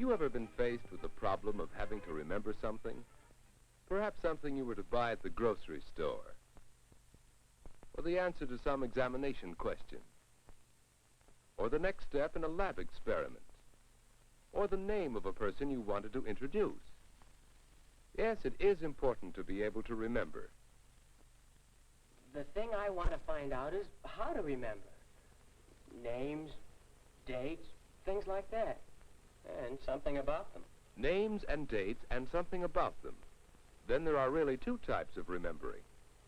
you ever been faced with the problem of having to remember something? Perhaps something you were to buy at the grocery store, or the answer to some examination question, or the next step in a lab experiment, or the name of a person you wanted to introduce. Yes, it is important to be able to remember. The thing I want to find out is how to remember. Names, dates, things like that. And something about them. Names and dates and something about them. Then there are really two types of remembering.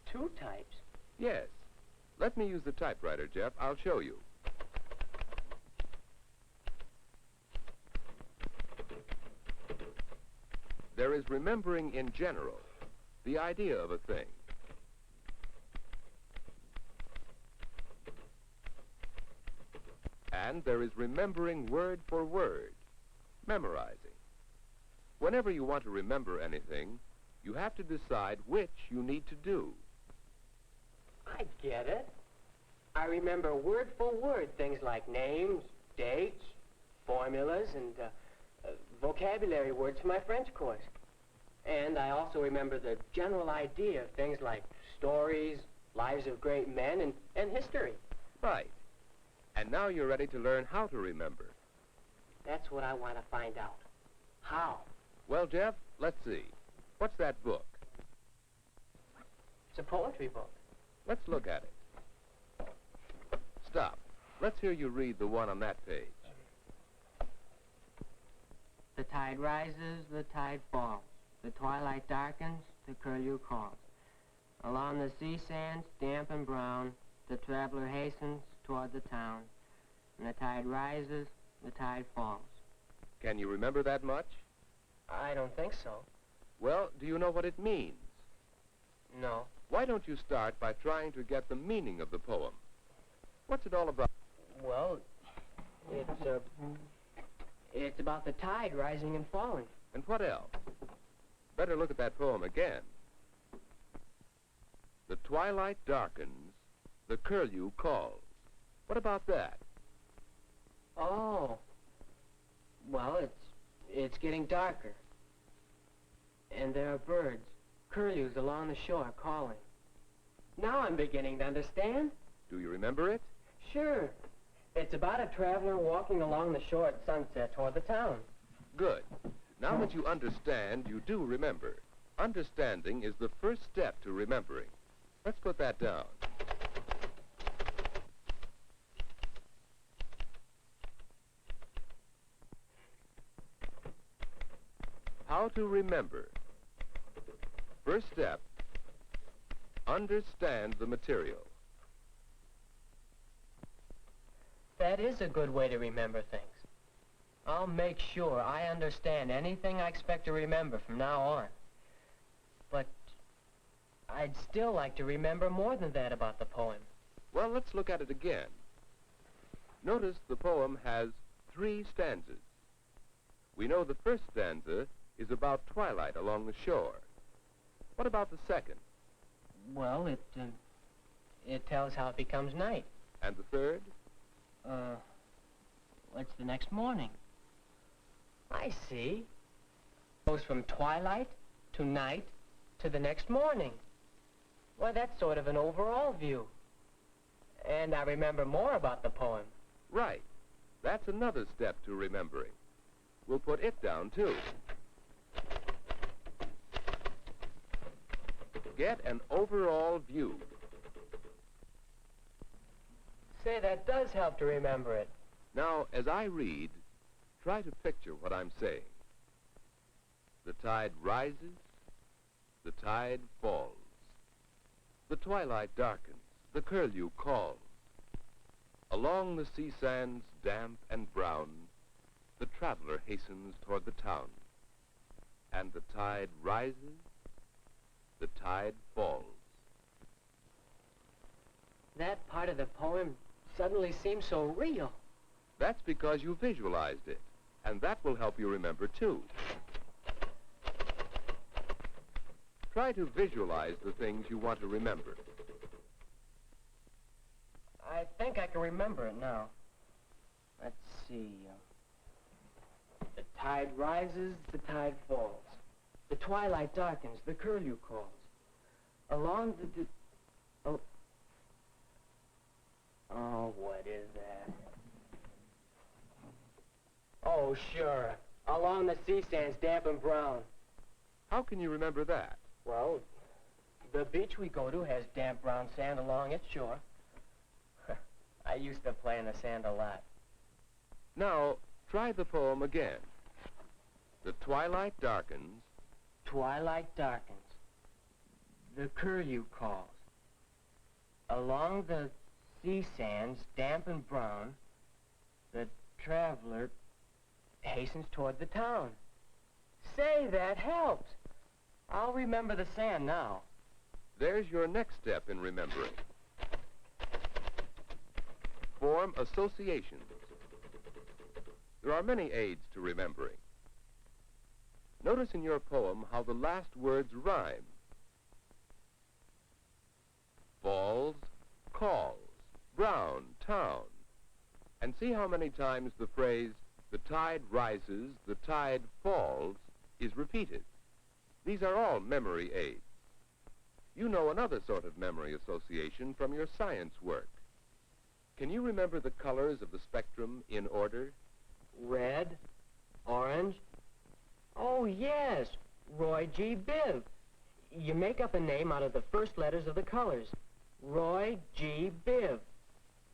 Two types? Yes. Let me use the typewriter, Jeff. I'll show you. There is remembering in general, the idea of a thing. And there is remembering word for word, memorizing. Whenever you want to remember anything, you have to decide which you need to do. I get it. I remember word for word things like names, dates, formulas, and vocabulary words for my French course. And I also remember the general idea of things like stories, lives of great men, and history. Right. And now you're ready to learn how to remember. That's what I want to find out. How? Well, Jeff, let's see. What's that book? It's a poetry book. Let's look at it. Stop. Let's hear you read the one on that page. The tide rises, the tide falls. The twilight darkens, the curlew calls. Along the sea sands, damp and brown, the traveler hastens toward the town. And the tide rises, the tide falls. Can you remember that much? I don't think so. Well, do you know what it means? No. Why don't you start by trying to get the meaning of the poem? What's it all about? Well, it's about the tide rising and falling. And what else? Better look at that poem again. The twilight darkens, the curlew calls. What about that? Oh. Well, it's getting darker. And there are birds, curlews along the shore calling. Now I'm beginning to understand. Do you remember it? Sure. It's about a traveler walking along the shore at sunset toward the town. Good. Now that you understand, you do remember. Understanding is the first step to remembering. Let's put that down. How to remember. First step, understand the material. That is a good way to remember things. I'll make sure I understand anything I expect to remember from now on. But I'd still like to remember more than that about the poem. Well, let's look at it again. Notice the poem has 3 stanzas. We know the first stanza is about twilight along the shore. What about the second? Well, it tells how it becomes night. And the third? It's the next morning. I see. Goes from twilight to night to the next morning. Well, that's sort of an overall view. And I remember more about the poem. Right. That's another step to remembering. We'll put it down, too. Get an overall view. Say, that does help to remember it. Now, as I read, try to picture what I'm saying. The tide rises, the tide falls. The twilight darkens, the curlew calls. Along the sea sands, damp and brown, the traveler hastens toward the town. And the tide rises, the tide falls. That part of the poem suddenly seems so real. That's because you visualized it, and that will help you remember, too. Try to visualize the things you want to remember. I think I can remember it now. Let's see. The tide rises, the tide falls. The twilight darkens, the curlew calls. Along the... Oh, what is that? Oh, sure. Along the sea sands, damp and brown. How can you remember that? Well, the beach we go to has damp brown sand along its shore. I used to play in the sand a lot. Now, try the poem again. The twilight darkens. Twilight darkens. The curlew calls. Along the sea sands, damp and brown, the traveler hastens toward the town. Say, that helps. I'll remember the sand now. There's your next step in remembering. Form associations. There are many aids to remembering. Notice in your poem how the last words rhyme. Falls, calls, brown, town. And see how many times the phrase, the tide rises, the tide falls, is repeated. These are all memory aids. You know another sort of memory association from your science work. Can you remember the colors of the spectrum in order? Red, orange. Oh, yes, Roy G. Biv. You make up a name out of the first letters of the colors. Roy G. Biv.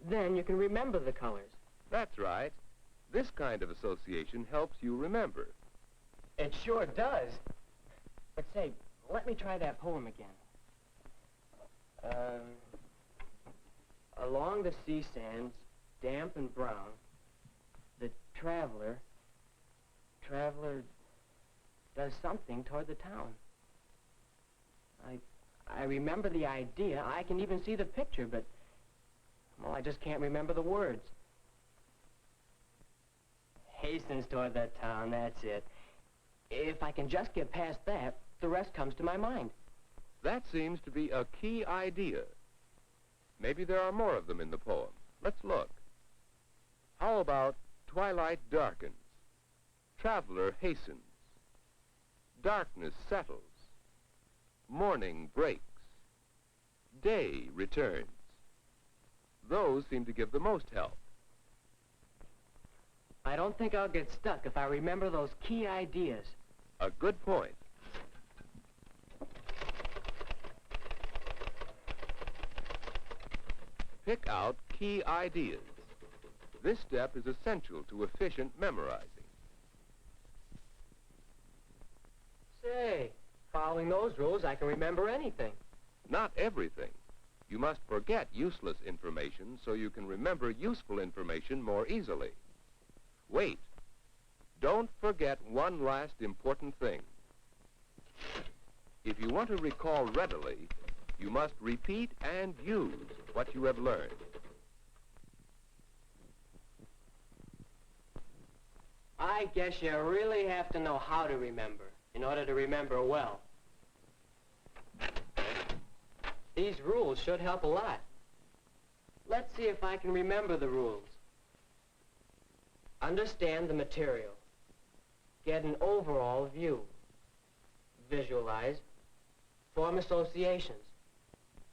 Then you can remember the colors. That's right. This kind of association helps you remember. It sure does. But say, let me try that poem again. Along the sea sands, damp and brown, the traveler does something toward the town. I remember the idea. I can even see the picture, but, well, I just can't remember the words. Hastens toward that town, that's it. If I can just get past that, the rest comes to my mind. That seems to be a key idea. Maybe there are more of them in the poem. Let's look. How about twilight darkens, traveler hastens, darkness settles, morning breaks, day returns. Those seem to give the most help. I don't think I'll get stuck if I remember those key ideas. A good point. Pick out key ideas. This step is essential to efficient memorizing. Say, following those rules, I can remember anything. Not everything. You must forget useless information so you can remember useful information more easily. Wait. Don't forget one last important thing. If you want to recall readily, you must repeat and use what you have learned. I guess you really have to know how to remember in order to remember well. These rules should help a lot. Let's see if I can remember the rules. Understand the material. Get an overall view. Visualize. Form associations.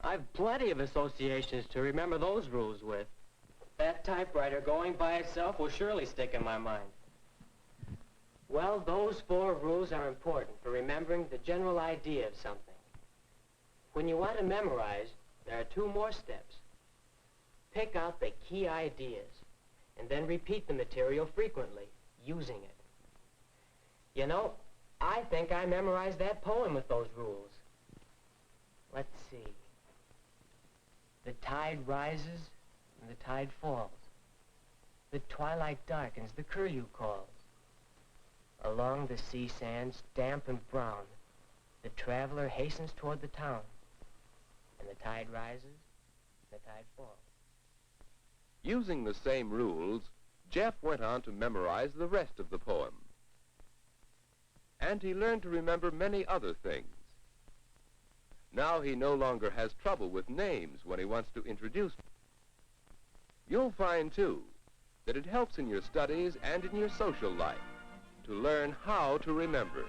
I've plenty of associations to remember those rules with. That typewriter going by itself will surely stick in my mind. Well, those 4 rules are important for remembering the general idea of something. When you want to memorize, there are 2 more steps. Pick out the key ideas, and then repeat the material frequently, using it. You know, I think I memorized that poem with those rules. Let's see. The tide rises and the tide falls. The twilight darkens, the curlew calls. Along the sea sands, damp and brown, the traveler hastens toward the town. And the tide rises, the tide falls. Using the same rules, Jeff went on to memorize the rest of the poem. And he learned to remember many other things. Now he no longer has trouble with names when he wants to introduce them. You'll find, too, that it helps in your studies and in your social life to learn how to remember.